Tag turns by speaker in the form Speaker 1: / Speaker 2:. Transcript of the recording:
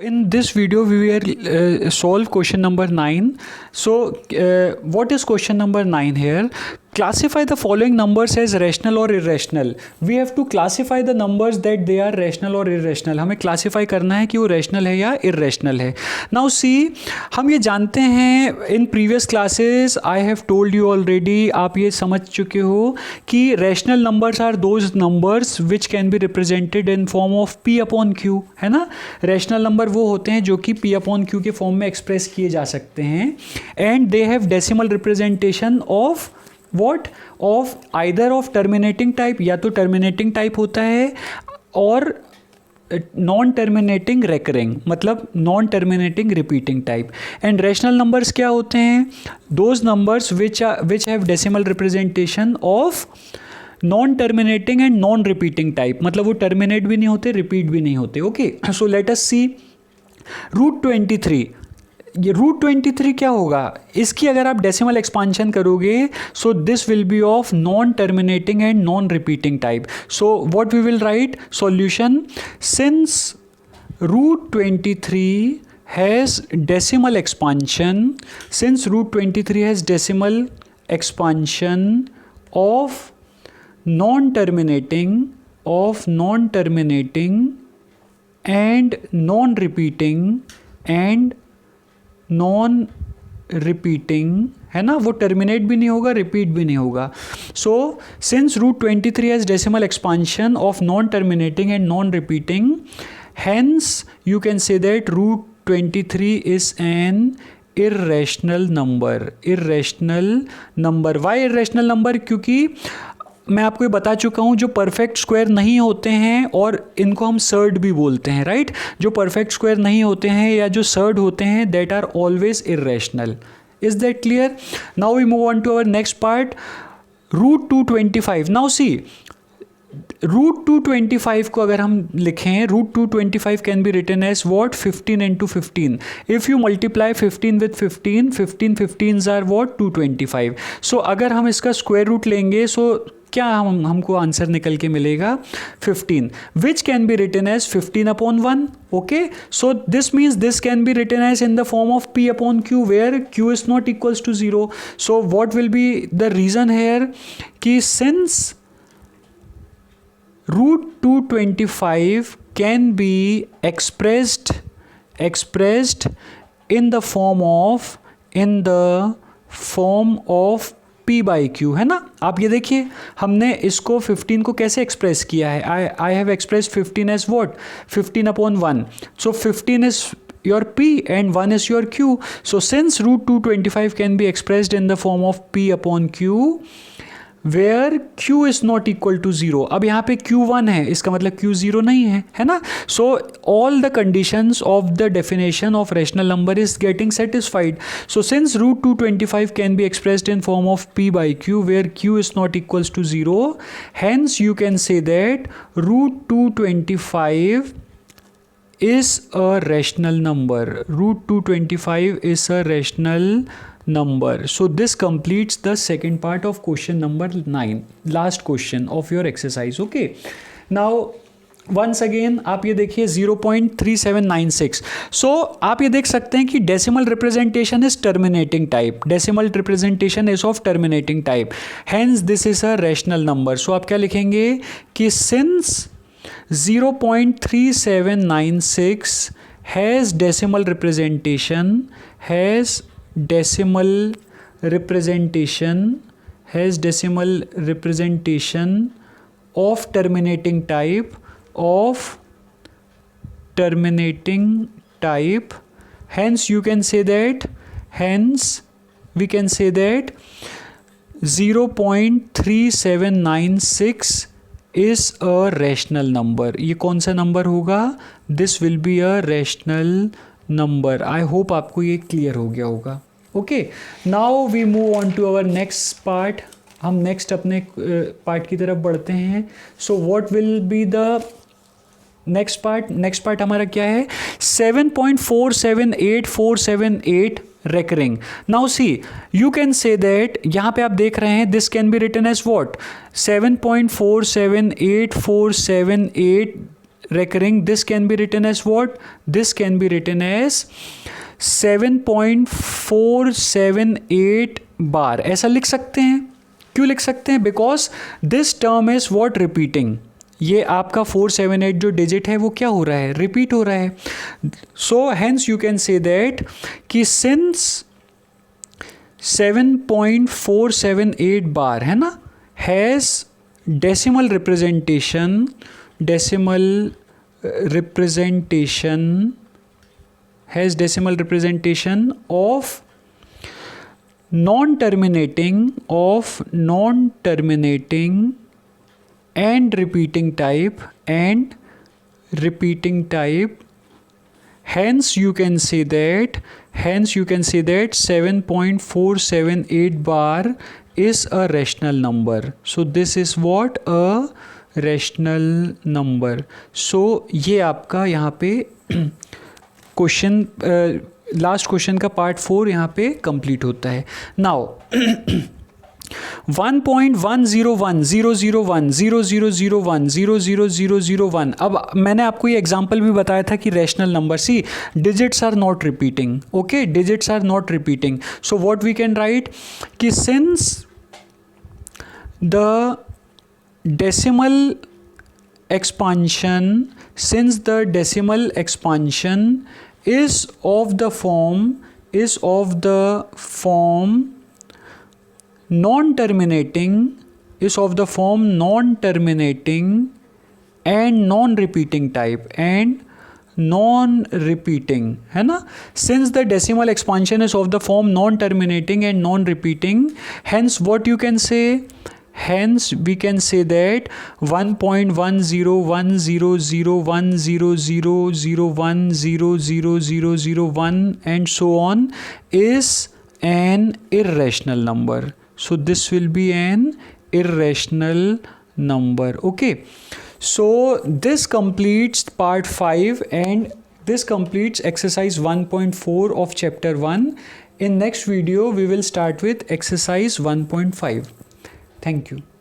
Speaker 1: in this video we will solve question number 9. So what is question number 9 here? Classify the following numbers as rational or irrational. We have to classify the numbers that they are rational or irrational. हमें classify करना है कि वो rational है या irrational है. Now see, हम ये जानते हैं in previous classes I have told you already, आप ये समझ चुके हो कि rational numbers are those numbers which can be represented in form of p upon q, है ना. rational number वो होते हैं जो कि p upon q के फॉर्म में एक्सप्रेस किए जा सकते हैं and they have decimal representation of what of either of terminating type, या तो terminating type होता है और नॉन टर्मिनेटिंग रेकरिंग मतलब non terminating repeating type. And rational numbers क्या होते हैं? Those numbers which have decimal representation of non terminating and non repeating type. मतलब वो टर्मिनेट भी नहीं होते, रिपीट भी नहीं होते. ओके, सो लेट अस सी रूट 23. ये रूट 23 क्या होगा? इसकी अगर आप डेसिमल एक्सपांशन करोगे so this will be of non terminating and non repeating type. So what we will write? Solution, since root 23 has decimal expansion, since root 23 has decimal expansion of non terminating and non repeating and non repeating, है ना, वो terminate भी नहीं होगा, repeat भी नहीं होगा. So since root 23 has decimal expansion of non terminating and non repeating, hence you can say that root 23 is an irrational number. Why irrational number? क्योंकि मैं आपको ये बता चुका हूँ जो परफेक्ट स्क्वायर नहीं होते हैं और इनको हम सर्ड भी बोलते हैं, राइट. जो परफेक्ट स्क्वायर नहीं होते हैं या जो सर्ड होते हैं that are always irrational. Is that clear? Now we move on to our next part, root 225. Now see, root 225 को अगर हम लिखें, root 225 can be written as what? 15 into 15. If you multiply 15 with 15, 15 15s are what? 225. So अगर हम इसका square root लेंगे सो क्या हमको आंसर निकल के मिलेगा? 15, which can be written as 15 upon 1. Okay, so this means this can be written as in the form of p upon q where q is not equals to 0. So what will be the reason here कि since root 225 can be expressed in the form of p by q, है ना. आप ये देखिए हमने इसको 15 को कैसे एक्सप्रेस किया है. I have expressed 15 as what? 15 upon 1. So 15 is your p and 1 is your q. So since root 225 can be expressed in the form of p upon q where q is not equal to 0. अब यहाँ पे q1 है, इसका मतलब q 0 नहीं है, है ना. So all the conditions of the definition of rational number is getting satisfied. So since root 225 can be expressed in form of p by q where q is not equals to 0, hence you can say that root 225 is a rational number. Root 225 is a rational number. So this completes the second part of question number 9, last question of your exercise. Okay, now once again आप ये देखिए 0.3796. So आप ये देख सकते हैं कि decimal representation is terminating type. Decimal representation is of terminating type. Hence this is a rational number. So आप क्या लिखेंगे कि since 0.3796 has decimal representation of terminating type, hence we can say that 0.3796 is a rational number. ये कौन सा number होगा? This will be a rational number. I hope आपको ये क्लियर हो गया होगा. Okay, now we move on to our next part. हम नेक्स्ट अपने पार्ट की तरफ बढ़ते हैं. So what will be the next part हमारा क्या है? 7.478478 recurring. Now see, you can say that यहाँ पे आप देख रहे हैं this can be written as what? 7.478478 recurring, this can be written as what? This can be written as 7.478 बार. ऐसा लिख सकते हैं. क्यों लिख सकते हैं? Because this term is what? Repeating. ये आपका 478 जो डिजिट है वो क्या हो रहा है? रिपीट हो रहा है. So hence you can say that कि सिंस 7.478 बार है ना, has decimal representation of non-terminating and repeating type, hence you can say that 7.478 bar is a rational number. So this is what? A rational number. So ये आपका यहाँ पे question, last question का part 4 यहाँ पे complete होता है. Now 1.10100100001000001. अब मैंने आपको ये एग्जांपल भी बताया था कि rational number, see digits are not repeating. Okay, digits are not repeating. So what we can write कि since the decimal expansion is of the form non-terminating and non-repeating type, है ना. Since the decimal expansion is of the form non-terminating and non-repeating, hence what you can say? Hence we can say that 1.1010100001000001 and so on is an irrational number. So this will be an irrational number. Okay, so this completes part 5 and this completes exercise 1.4 of chapter 1. In next video we will start with exercise 1.5. Thank you.